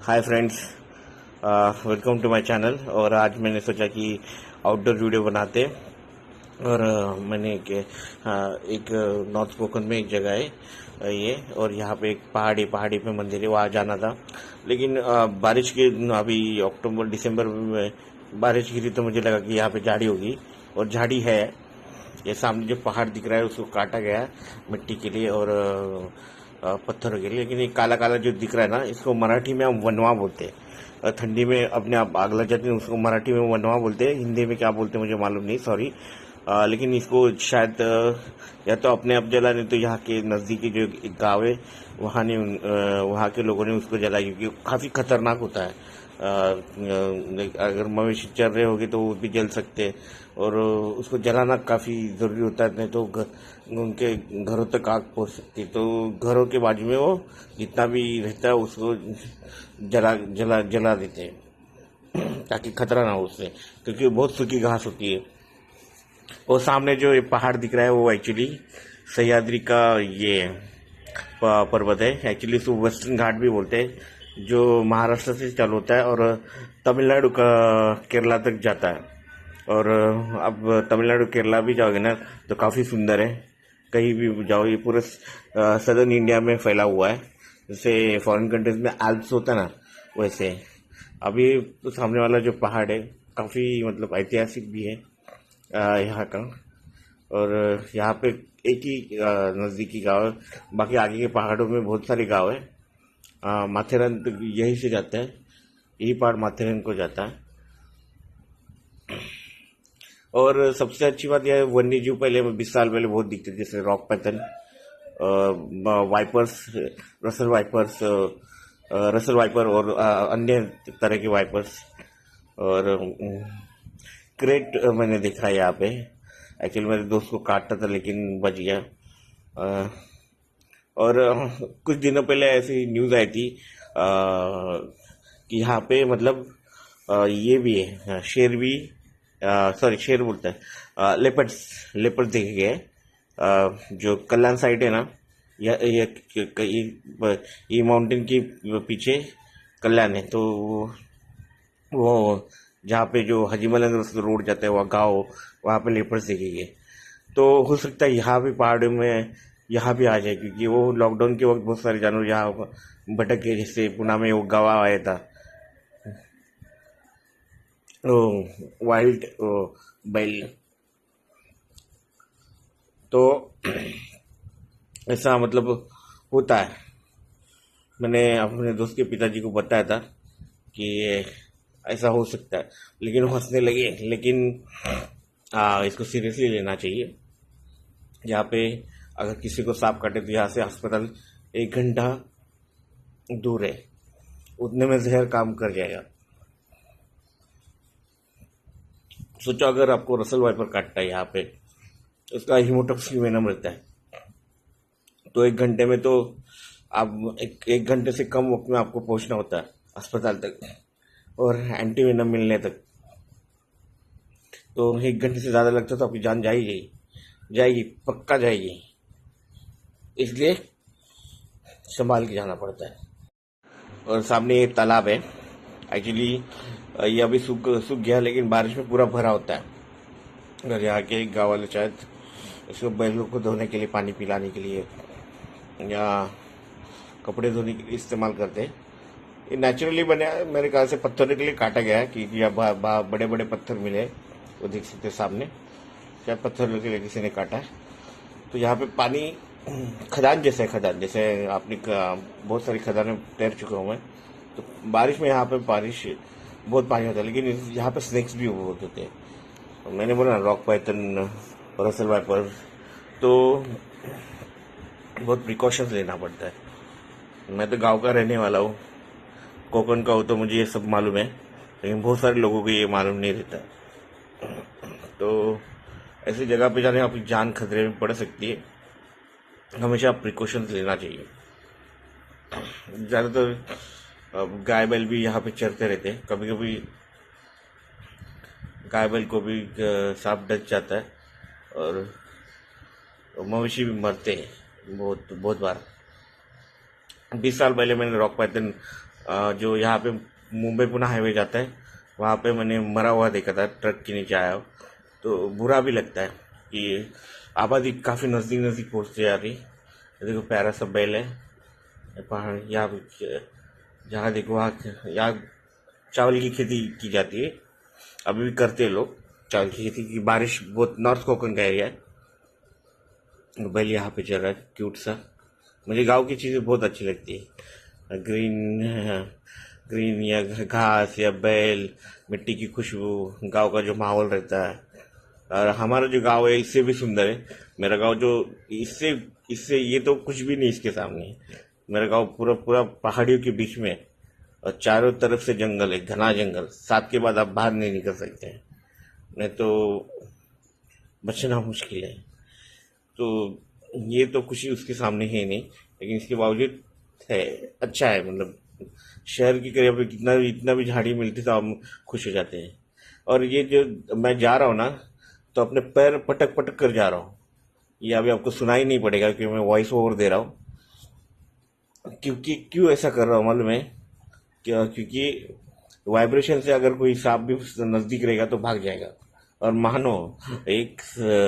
Hi friends, welcome to my channel. और आज मैंने सोचा कि आउटडोर वीडियो बनाते। और मैंने एक नॉर्थ कोकन में एक जगह है ये, और यहाँ पे एक पहाड़ी पे मंदिर है, वहाँ जाना था। लेकिन बारिश के अभी अक्टूबर दिसंबर में बारिश गिरी तो मुझे लगा कि यहाँ पे झाड़ी होगी, और झाड़ी है। ये सामने जो पहाड़ दिख रहा है उसको काटा गया है मिट्टी के लिए और पत्थरों के लिए। लेकिन ये काला काला जो दिख रहा है ना, इसको मराठी में हम वनवा बोलते हैं। ठंडी में अपने आप आग लग जाती है, उसको मराठी में वनवा बोलते हैं। हिंदी में क्या बोलते हैं मुझे मालूम नहीं, सॉरी। लेकिन इसको शायद या तो अपने आप जला, नहीं तो यहाँ के नज़दीकी जो एक गाँव है वहाँ के लोगों ने उसको जला, क्योंकि काफ़ी खतरनाक होता है। अगर मवेशी चल रहे होगे तो वो भी जल सकते हैं, और उसको जलाना काफ़ी ज़रूरी होता है, नहीं तो उनके घरों तक आग पहुँच सकती है। तो घरों के बाजू में वो जितना भी रहता है उसको जला देते हैं ताकि खतरा ना हो उससे, क्योंकि बहुत सूखी घास होती है। और सामने जो ये पहाड़ दिख रहा है वो एक्चुअली सह्याद्री का ये पर्वत है। एक्चुअली इसको वेस्टर्न घाट भी बोलते हैं, जो महाराष्ट्र से चालू होता है और तमिलनाडु का केरला तक जाता है। और अब तमिलनाडु केरला भी जाओगे ना तो काफ़ी सुंदर है। कहीं भी जाओ, ये पूरे सदर्न इंडिया में फैला हुआ है। जैसे फॉरेन कंट्रीज में एल्प्स होता है ना, वैसे अभी तो सामने वाला जो पहाड़ है काफ़ी मतलब ऐतिहासिक भी है यहाँ का। और यहाँ पे एक ही नज़दीकी गांव है, बाकी आगे के पहाड़ों में बहुत सारे गांव है। माथेरन तो यहीं से जाता है, यही पहाड़ माथेरन को जाता है। और सबसे अच्छी बात यह है, वन्य जीव पहले 20 साल पहले बहुत दिखते थे, जैसे rock python, vipers, Russell vipers, Russell viper और अन्य तरह के वाइपर्स। और क्रेट मैंने देखा यहाँ पे। एक्चुअली मेरे दोस्त को काटता था लेकिन बच गया। और कुछ दिनों पहले ऐसी न्यूज़ आई थी कि यहाँ पे मतलब ये भी है, शेर भी, सॉरी शेर बोलता है, लेपर्ड्स देखे गए। जो कल्याण साइड है ना, ये माउंटेन के पीछे कल्याण है, तो वो जहाँ पे जो हाजीमल रोड जाता है वहाँ गाँव, वहाँ पे लेपर्ड्स देखे गए। तो हो सकता है यहाँ भी पहाड़ों में यहाँ भी आ जाए, क्योंकि वो लॉकडाउन के वक्त बहुत सारे जानवर यहाँ भटक गए। जैसे पुणे में वो गवाह आया था, वाइल्ड बैल। तो ऐसा मतलब होता है। मैंने अपने दोस्त के पिताजी को बताया था कि ऐसा हो सकता है, लेकिन वो हंसने लगे। लेकिन इसको सीरियसली लेना चाहिए। यहाँ पे अगर किसी को सांप काटे तो यहाँ से अस्पताल 1 घंटा दूर है, उतने में जहर काम कर जाएगा। सोचो अगर आपको रसल वाइपर काटता है यहाँ पे, उसका हीमोटॉक्सिक वेनम रहता है, तो 1 घंटे में तो आप एक घंटे से कम वक्त में आपको पहुंचना होता है अस्पताल तक और एंटी वेनम मिलने तक। तो 1 घंटे से ज़्यादा लगता तो आपकी जान जाएगी, पक्का जाएगी। इसलिए संभाल के जाना पड़ता है। और सामने एक तालाब है। एक्चुअली ये अभी सूख गया, लेकिन बारिश में पूरा भरा होता है। अगर यहाँ के गाँव वाले शायद इसको बैलों को धोने के लिए, पानी पिलाने के लिए या कपड़े धोने के लिए इस्तेमाल करते हैं। ये नेचुरली बना है, मेरे ख्याल से पत्थरों के लिए काटा गया है, क्योंकि यहाँ बड़े बड़े पत्थर मिले, वो देख सकते हैं सामने, शायद पत्थरों के लिए किसी ने काटा है। तो यहाँ पे पानी खदान जैसे आपने बहुत सारी खदानें तैर चुके हुए हैं। तो बारिश में यहाँ पे बहुत पानी होता है, लेकिन यहाँ पे स्नेक्स भी बहुत होते हैं। मैंने बोला रॉक पाइथन, रसल वाइपर, तो बहुत प्रिकॉशंस लेना पड़ता है। मैं तो गांव का रहने वाला हूँ, कोकण का हूँ, तो मुझे ये सब मालूम है, लेकिन बहुत सारे लोगों को ये मालूम नहीं रहता। तो ऐसी जगह पे जाने आपकी जान खतरे में पड़ सकती है। हमेशा प्रिकॉशंस लेना चाहिए। ज़्यादातर गाय बैल भी यहाँ पे चरते रहते हैं। कभी कभी गाय बैल को भी सांप डस जाता है, और मवेशी भी मरते हैं बहुत बहुत बार। 20 साल पहले मैंने रॉक पैथन जो यहाँ पे मुंबई पुणे हाईवे जाता है, वहाँ पे मैंने मरा हुआ देखा था, ट्रक के नीचे आया हो, तो बुरा भी लगता है कि आबादी काफ़ी नज़दीक नज़दीक पहुँचती जा रही। देखो प्यारा सा बैल है, पहाड़ यहाँ पे जहाँ देखो वहाँ यहाँ चावल की खेती की जाती है, अभी भी करते हैं लोग चावल की खेती की। बारिश बहुत नॉर्थ कोकन का एरिया है। बैल यहाँ पे चल रहा है क्यूट सा। मुझे गांव की चीज़ें बहुत अच्छी लगती है, ग्रीन ग्रीन या घास या बैल, मिट्टी की खुशबू, गांव का जो माहौल रहता है। और हमारा जो गांव है इससे भी सुंदर है मेरा गांव, जो इससे इससे ये तो कुछ भी नहीं इसके सामने। मेरा गांव पूरा पूरा पहाड़ियों के बीच में है और चारों तरफ से जंगल है, घना जंगल। 7 के बाद आप बाहर नहीं निकल सकते हैं, नहीं तो बचना मुश्किल है। तो ये तो कुछ ही उसके सामने है नहीं, लेकिन इसके बावजूद है, अच्छा है। मतलब शहर की करीब कितना इतना भी झाड़ी मिलती तो हम खुश हो जाते हैं। और ये जो मैं जा रहा हूँ ना, तो अपने पैर पटक पटक कर जा रहा हूँ। ये अभी आपको सुनाई नहीं पड़ेगा क्योंकि मैं वॉइस ओवर दे रहा हूँ। क्योंकि क्यों ऐसा कर रहा हूँ मालूम है? क्योंकि वाइब्रेशन से अगर कोई सांप भी नजदीक रहेगा तो भाग जाएगा। और मानो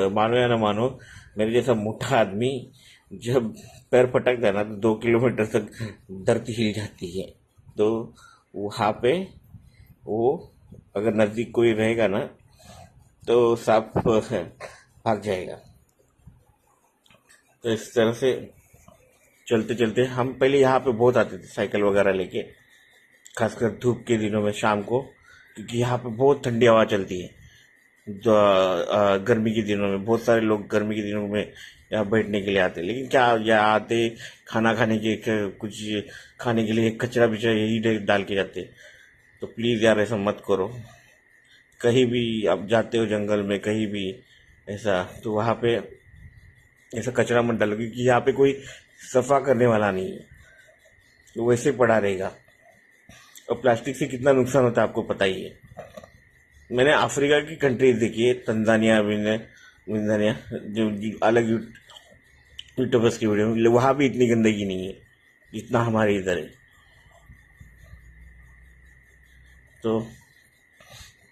मानो या ना मानो, मेरे जैसा मोटा आदमी जब पैर पटकता है ना तो 2 किलोमीटर तक धरती हिल जाती है। तो वहाँ पे वो अगर नजदीक कोई रहेगा ना तो सांप भाग जाएगा। तो इस तरह से चलते चलते हम पहले यहाँ पे बहुत आते थे साइकिल वगैरह लेके, खासकर धूप के दिनों में शाम को, क्योंकि यहाँ पे बहुत ठंडी हवा चलती है। जो गर्मी के दिनों में बहुत सारे लोग गर्मी के दिनों में यहाँ बैठने के लिए आते हैं, लेकिन क्या यहाँ आते खाना खाने के कुछ खाने के लिए कचरा बिचरा यही डाल के जाते। तो प्लीज़ यार ऐसा मत करो। कहीं भी आप जाते हो जंगल में कहीं भी ऐसा, तो वहाँ पे ऐसा कचरा मत डालो, क्योंकि यहाँ पे कोई सफा करने वाला नहीं है, तो वैसे पड़ा रहेगा। और प्लास्टिक से कितना नुकसान होता है आपको पता ही है। मैंने अफ्रीका की कंट्रीज देखी है, तंजानिया विंजानिया, जो अलग यूट्यूबर्स की वीडियो, वहाँ भी इतनी गंदगी नहीं है जितना हमारे इधर है। तो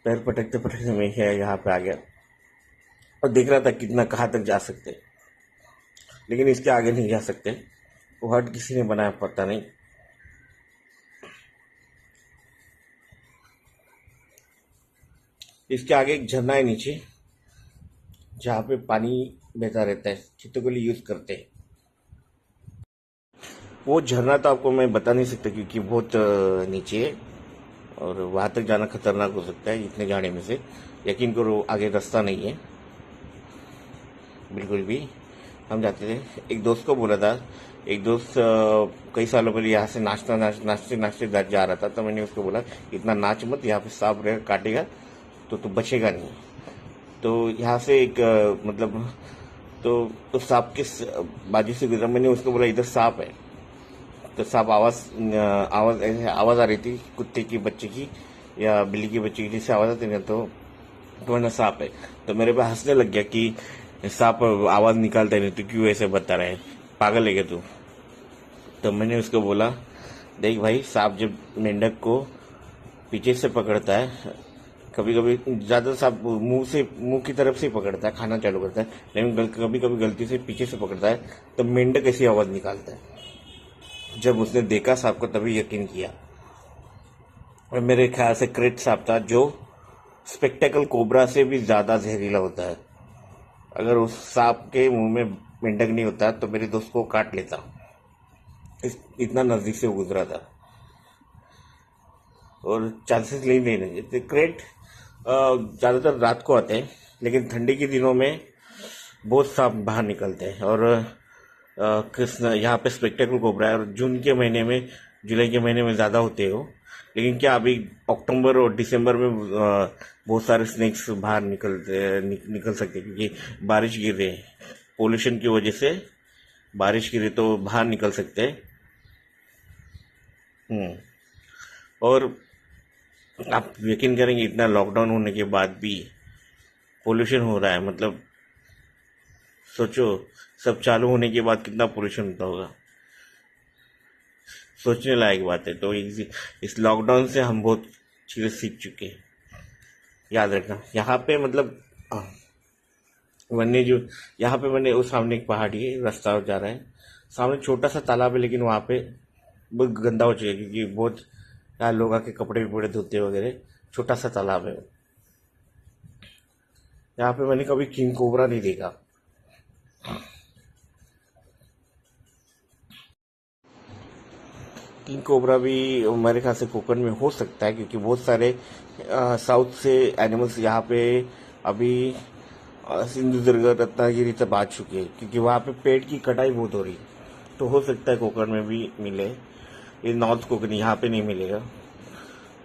पैर पटकते पटकते मैं यहाँ पे आ गया और देख रहा था कितना कहाँ तक जा सकते, लेकिन इसके आगे नहीं जा सकते। वो हट किसी ने बनाया पता नहीं। इसके आगे एक झरना है नीचे, जहाँ पे पानी बहता रहता है, खेतों के लिए यूज करते हैं। वो झरना तो आपको मैं बता नहीं सकता क्योंकि बहुत नीचे है और वहां तक जाना खतरनाक हो सकता है इतने जाने में से। यकीन करो आगे रास्ता नहीं है बिल्कुल भी। हम जाते थे, एक दोस्त को बोला था, एक दोस्त कई सालों पहले यहाँ से नाचते नाचते जा रहा था, तो मैंने उसको बोला इतना नाच मत, यहाँ पे सांप रहेगा काटेगा तो तू बचेगा नहीं। तो यहाँ से एक मतलब तो सांप के बाजू से गुजरा, मैंने उसको बोला इधर सांप है। तो सांप आवाज आ रही थी कुत्ते की बच्चे की या बिल्ली की बच्चे की, जिससे आवाज आती ना, तो वरना सांप है। तो मेरे पे हंसने लग गया कि सांप आवाज निकालता नहीं, तो क्यों ऐसे बता रहे, पागल है क्या तू? तो मैंने उसको बोला देख भाई, सांप जब मेंढक को पीछे से पकड़ता है, कभी कभी ज्यादा सांप मुंह की तरफ से पकड़ता है, खाना चालू करता है, लेकिन कभी कभी गलती से पीछे से पकड़ता है, तो मेंढक ऐसी आवाज निकालता है। जब उसने देखा सांप को तभी यकीन किया। और मेरे ख्याल से क्रेट सांप था, जो स्पेक्टेकल कोबरा से भी ज्यादा जहरीला होता है। अगर उस सांप के मुंह में मेंढक नहीं होता तो मेरे दोस्त को काट लेता। इतना नजदीक से गुजरा था और चांसेस नहीं रहते। क्रेट ज्यादातर रात को आते हैं, लेकिन ठंडी के दिनों में बहुत सांप बाहर निकलते हैं। और यहाँ पे स्पेक्टेकल कोबरा है, और जून के महीने में जुलाई के महीने में ज्यादा होते हो। लेकिन क्या अभी अक्टूबर और दिसंबर में बहुत सारे स्नेक्स बाहर निकल सकते हैं, क्योंकि बारिश गिर रही है, पोल्यूशन की वजह से बारिश गिरे तो बाहर निकल सकते हैं। और आप यकीन करेंगे इतना लॉकडाउन होने के बाद भी पोल्यूशन हो रहा है। मतलब सोचो, सब चालू होने के बाद कितना पोल्यूशन होता होगा। सोचने लायक बात है। तो इस लॉकडाउन से हम बहुत चीज़ें सीख चुके हैं। याद रखना, यहाँ पे मतलब वन्य जो यहाँ पे मैंने, उस सामने एक पहाड़ी है, रास्ता जा रहा है, सामने छोटा सा तालाब है, लेकिन वहाँ पे बहुत गंदा हो चुका है क्योंकि बहुत यहाँ लोग आके कपड़े वपड़े धोते वगैरह। छोटा सा तालाब है। यहाँ पे मैंने कभी किंग कोबरा नहीं देखा। किंग कोबरा भी मेरे ख्याल से कोकण में हो सकता है, क्योंकि बहुत सारे साउथ से एनिमल्स यहाँ पे अभी सिंधुदुर्ग रत्नागिरी तक आ चुके हैं, क्योंकि वहाँ पे पेड़ की कटाई बहुत हो रही है। तो हो सकता है कोकण में भी मिले। ये नॉर्थ कोकण यहाँ पे नहीं मिलेगा।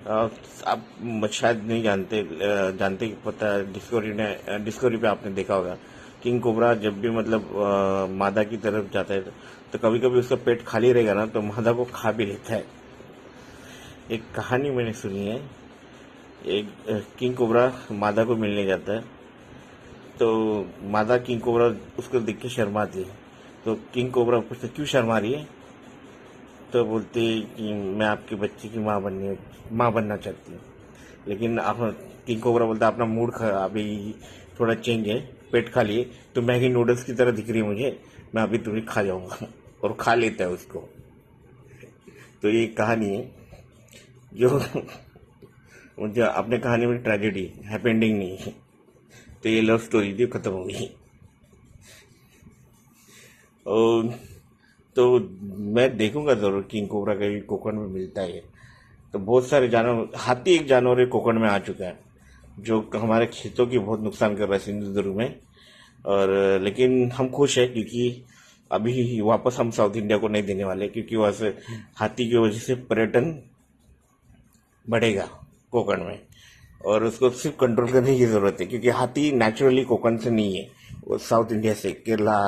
आप शायद नहीं जानते पता, डिस्कवरी पे आपने देखा होगा किंग कोबरा जब भी मतलब मादा की तरफ जाता है तो कभी कभी उसका पेट खाली रहेगा ना, तो मादा को खा भी लेता है। एक कहानी मैंने सुनी है, एक किंग कोबरा मादा को मिलने जाता है, तो मादा किंग कोबरा उसको देख के शर्माती है। तो किंग कोबरा पूछता क्यों शर्मा रही है, तो बोलती है कि मैं आपके बच्चे की माँ बनना चाहती हूँ। लेकिन किंग कोबरा बोलता अपना मूड अभी थोड़ा चेंज है, पेट खा लिए तो मैगी नूडल्स की तरह दिख रही है मुझे, मैं अभी तुम्हें खा जाऊंगा। और खा लेता है उसको। तो ये कहानी है जो मुझे अपने कहानी में ट्रेजेडी, हैप्पी एंडिंग नहीं है। तो ये लव स्टोरी थी, खत्म हो गई। और तो मैं देखूंगा जरूर किंग कोबरा का भी कोकण में मिलता है। तो बहुत सारे जानवर, हाथी एक जानवर है कोकण में आ चुका है जो हमारे खेतों की बहुत नुकसान कर रहा है सिंधुदुर्ग में। और लेकिन हम खुश है क्योंकि अभी वापस हम साउथ इंडिया को नहीं देने वाले, क्योंकि वहां से हाथी की वजह से पर्यटन बढ़ेगा कोकण में, और उसको सिर्फ कंट्रोल करने की जरूरत है, क्योंकि हाथी नेचुरली कोकण से नहीं है, वो साउथ इंडिया से, केरला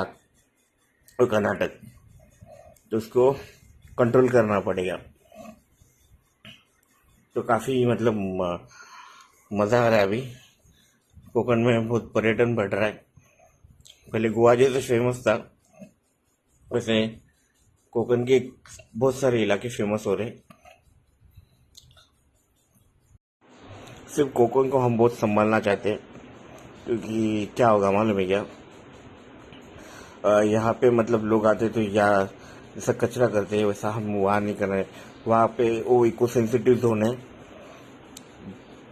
और कर्नाटक। तो उसको कंट्रोल करना पड़ेगा। तो काफी मतलब मजा आ रहा है। अभी कोकण में बहुत पर्यटन बढ़ रहा है। पहले गोवा जैसे फेमस था, वैसे कोकण के बहुत सारे इलाके फेमस हो रहे। सिर्फ कोकण को हम बहुत संभालना चाहते हैं, क्योंकि क्या होगा मालूम है क्या, यहाँ पे मतलब लोग आते तो या जैसा कचरा करते हैं वैसा हम वहाँ नहीं कर रहे। वहाँ पे वो इको सेंसिटिव जोन है,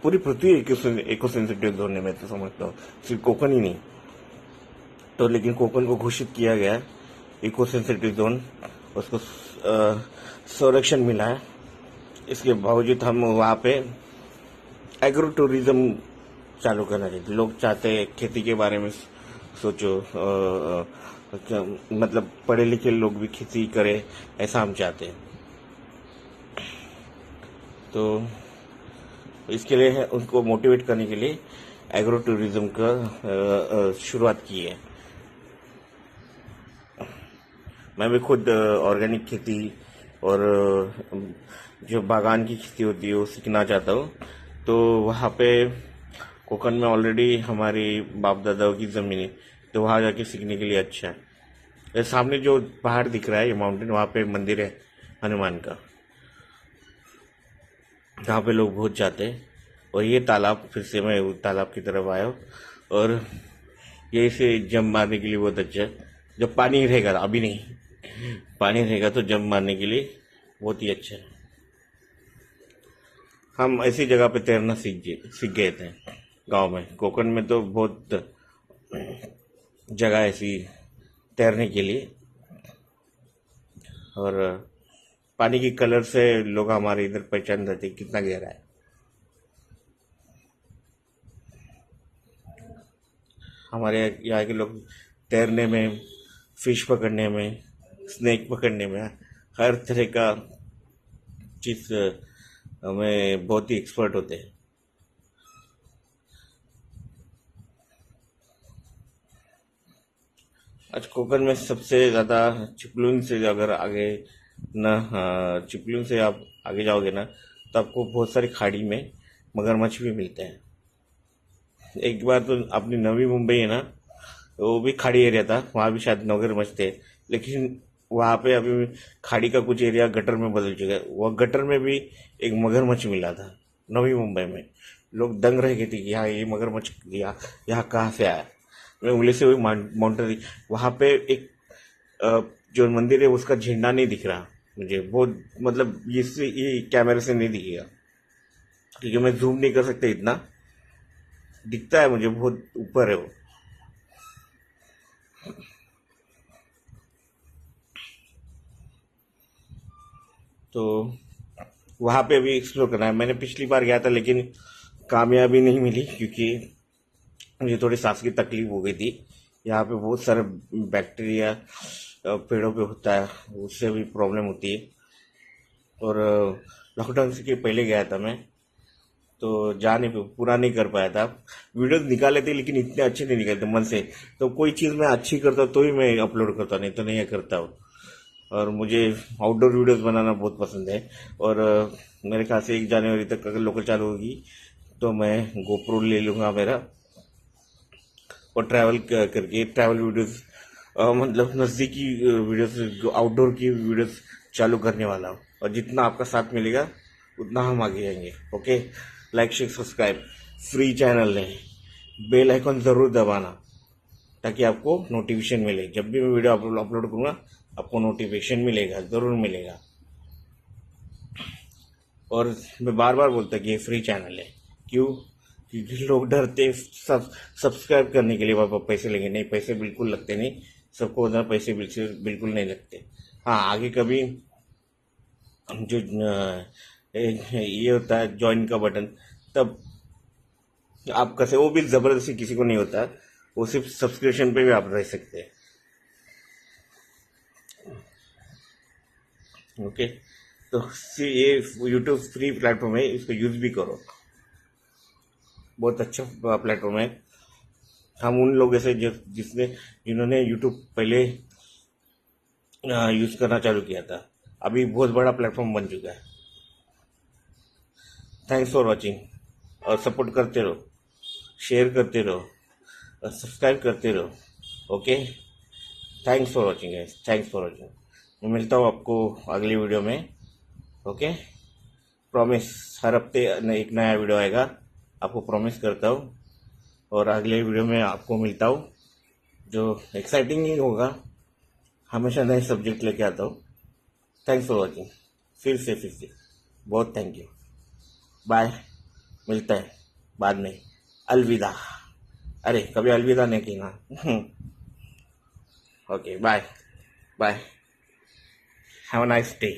पूरी पृथ्वी इको सेंसिटिव जोन है, मैं तो समझता हूँ, सिर्फ कोकण ही नहीं। तो लेकिन कोकण को घोषित किया गया है इको सेंसिटिव जोन, उसको संरक्षण मिला है। इसके बावजूद हम वहाँ पे एग्रो टूरिज्म चालू करना चाहिए। लोग चाहते हैं खेती के बारे में सोचो, मतलब पढ़े लिखे लोग भी खेती करें, ऐसा हम चाहते हैं। तो इसके लिए उनको मोटिवेट करने के लिए एग्रो टूरिज्म का शुरुआत की है। मैं भी खुद ऑर्गेनिक खेती और जो बागान की खेती होती है वो सीखना चाहता हूँ। तो वहाँ पे कोकण में ऑलरेडी हमारी बाप दादाओं की ज़मीन है, तो वहाँ जाके सीखने के लिए अच्छा है। ये सामने जो पहाड़ दिख रहा है, ये माउंटेन, वहाँ पे मंदिर है हनुमान का, जहाँ पे लोग बहुत जाते हैं। और ये तालाब, फिर से मैं तालाब की तरफ आया हूँ, और ये इसे जंप मारने के लिए बहुत अच्छा है। जब पानी रहेगा, अभी नहीं, पानी रहेगा तो जंप मारने के लिए बहुत ही अच्छा है। हम ऐसी जगह पे तैरना सीख गए थे गांव में। कोकण में तो बहुत जगह ऐसी तैरने के लिए, और पानी की कलर से लोग हमारे इधर पहचान जाते कितना गहरा है। हमारे यहाँ के लोग तैरने में, फिश पकड़ने में, स्नेक पकड़ने में, हर तरह का चीज में बहुत ही एक्सपर्ट होते हैं। आज कोकण में सबसे ज्यादा चिपलून से अगर आगे चिपलून से आप आगे जाओगे ना, तो आपको बहुत सारी खाड़ी में मगरमच्छ भी मिलते हैं। एक बार तो अपनी नवी मुंबई है ना, वो भी खाड़ी एरिया था, वहां भी शायद मगरमच्छ थे, लेकिन वहां पे अभी खाड़ी का कुछ एरिया गटर में बदल चुका है। वह गटर में भी एक मगरमच्छ मिला था नवी मुंबई में। लोग दंग रह गए थे कि हाँ ये मगरमच्छ यहाँ कहाँ से आया। मैं उंगली से वही माउंटेन, वहां पे एक जो मंदिर है उसका झंडा नहीं दिख रहा मुझे, बहुत मतलब ये कैमरे से नहीं दिखेगा क्योंकि मैं जूम नहीं कर सकता इतना। दिखता है मुझे बहुत ऊपर है वो। तो वहां पे अभी एक्सप्लोर करना है। मैंने पिछली बार गया था लेकिन कामयाबी नहीं मिली क्योंकि मुझे थोड़ी सांस की तकलीफ हो गई थी। यहाँ पे बहुत सारे बैक्टीरिया पेड़ों पे होता है, उससे भी प्रॉब्लम होती है। और लॉकडाउन से के पहले गया था मैं, तो जा नहीं पूरा नहीं कर पाया था। वीडियो निकाले थे लेकिन इतने अच्छे नहीं निकलते मन से। तो कोई चीज़ मैं अच्छी करता तो ही मैं अपलोड करता, नहीं तो नहीं करता हूँ। और मुझे आउटडोर वीडियोस बनाना बहुत पसंद है। और मेरे ख्याल से 1 जनवरी तक अगर लोकल चालू होगी तो मैं गोप्रो ले लूँगा मेरा, और करके ट्रैवल वीडियोस, मतलब नज़दीकी वीडियोस, आउटडोर की वीडियोस चालू करने वाला हूँ। और जितना आपका साथ मिलेगा उतना हम आगे जाएंगे। Okay, like share subscribe, free channel है, बेल आइकन ज़रूर दबाना ताकि आपको नोटिफिकेशन मिले। जब भी मैं वीडियो अपलोड करूँगा आपको नोटिफिकेशन मिलेगा, ज़रूर मिलेगा। और मैं बार बार बोलता कि ये फ्री चैनल है। क्यों? क्योंकि लोग डरते सब्सक्राइब करने के लिए वहाँ पैसे लेंगे। नहीं, पैसे बिल्कुल लगते नहीं, सबको उधर पैसे बिल्कुल नहीं लगते। हाँ, आगे कभी जो ये होता है ज्वाइन का बटन, तब आप कैसे, वो भी जबरदस्ती किसी को नहीं होता, वो सिर्फ सब्सक्रिप्शन पे भी आप रह सकते हैं। ओके, तो ये यूट्यूब फ्री प्लेटफॉर्म है, इसको यूज भी करो, बहुत अच्छा प्लेटफॉर्म है। हम उन लोगों से जिन्होंने यूट्यूब पहले यूज करना चालू किया था, अभी बहुत बड़ा प्लेटफॉर्म बन चुका है। थैंक्स फॉर वॉचिंग, और सपोर्ट करते रहो, शेयर करते रहो, और सब्सक्राइब करते रहो। Okay, thanks for watching guys, thanks for watching. मैं मिलता हूँ आपको अगली वीडियो में। ओके, प्रॉमिस, हर हफ्ते एक नया वीडियो आएगा, आपको प्रॉमिस करता हूँ। और अगले वीडियो में आपको मिलता हूँ जो एक्साइटिंग ही होगा। हमेशा नए सब्जेक्ट लेके आता हूँ। थैंक्स फॉर वॉचिंग, फिर से बहुत थैंक यू। बाय, मिलता है बाद में। अलविदा। अरे कभी अलविदा नहीं की ना। Okay, bye bye, have a nice day.